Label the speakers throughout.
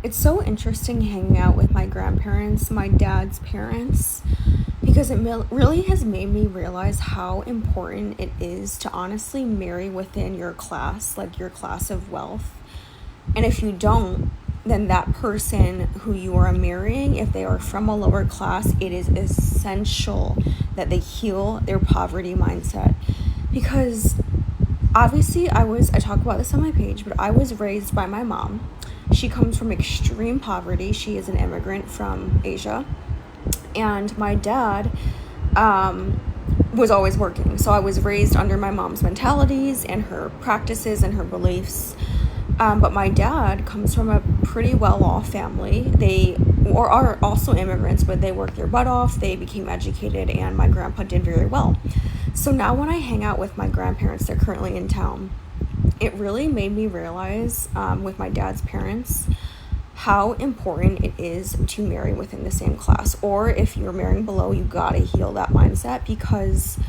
Speaker 1: It's so interesting hanging out with my grandparents, my dad's parents, because it really has made me realize how important it is to honestly marry within your class, like your class of wealth. And if you don't, then that person who you are marrying, if they are from a lower class, it is essential that they heal their poverty mindset. Because obviously, I talk about this on my page, but I was raised by my mom. She comes from extreme poverty. She is an immigrant from Asia. And my dad was always working. So I was raised under my mom's mentalities and her practices and her beliefs. But my dad comes from a pretty well-off family. They are also immigrants, but they worked their butt off. They became educated, and my grandpa did very well. So now when I hang out with my grandparents, they're currently in town, it really made me realize with my dad's parents how important it is to marry within the same class. Or if you're marrying below, you gotta heal that mindset, because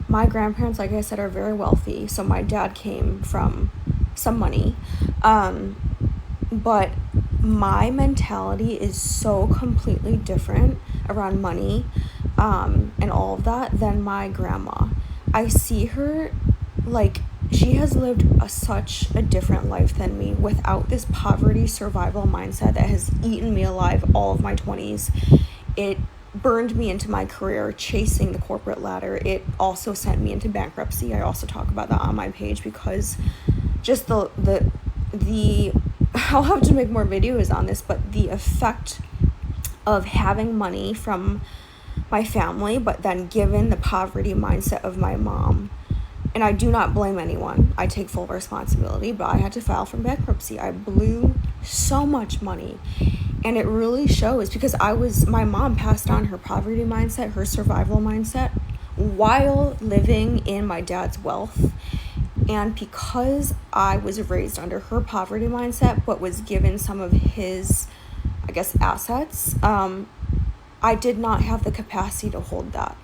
Speaker 1: my grandparents, like I said, are very wealthy. So my dad came from some money. But my mentality is so completely different around money and all of that than my grandma. I see her like she has lived such a different life than me without this poverty survival mindset that has eaten me alive all of my 20s. It burned me into my career chasing the corporate ladder. It also sent me into bankruptcy. I also talk about that on my page, because just the I'll have to make more videos on this, but the effect of having money from my family, but then given the poverty mindset of my mom. And I do not blame anyone. I take full responsibility, but I had to file for bankruptcy. I blew so much money. And it really shows, because my mom passed on her poverty mindset, her survival mindset, while living in my dad's wealth. And because I was raised under her poverty mindset, but was given some of his, I guess, assets, I did not have the capacity to hold that.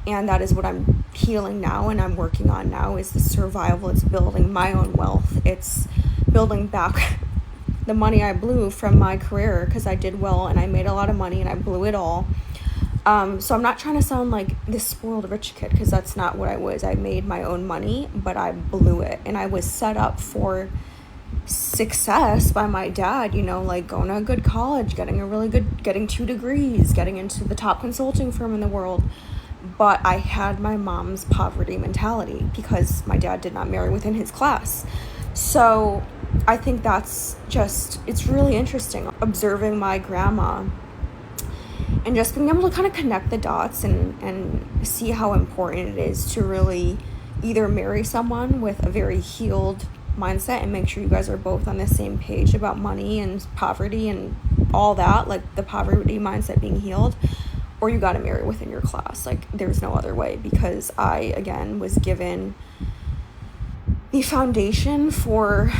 Speaker 1: And that is what I'm healing now and I'm working on now, is the survival. It's building my own wealth. It's building back the money I blew from my career, because I did well and I made a lot of money and I blew it all. So I'm not trying to sound like this spoiled rich kid, because that's not what I was. I made my own money, but I blew it. And I was set up for success by my dad, like going to a good college, getting 2 degrees, getting into the top consulting firm in the world. But I had my mom's poverty mentality, because my dad did not marry within his class. So I think it's really interesting observing my grandma and just being able to kind of connect the dots and see how important it is to really either marry someone with a very healed mindset and make sure you guys are both on the same page about money and poverty and all that, like the poverty mindset being healed, or you got to marry within your class. Like, there's no other way, because I, again, was given the foundation for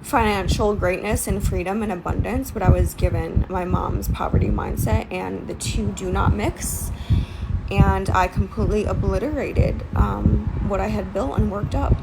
Speaker 1: financial greatness and freedom and abundance, but I was given my mom's poverty mindset, and the two do not mix. And I completely obliterated what I had built and worked up.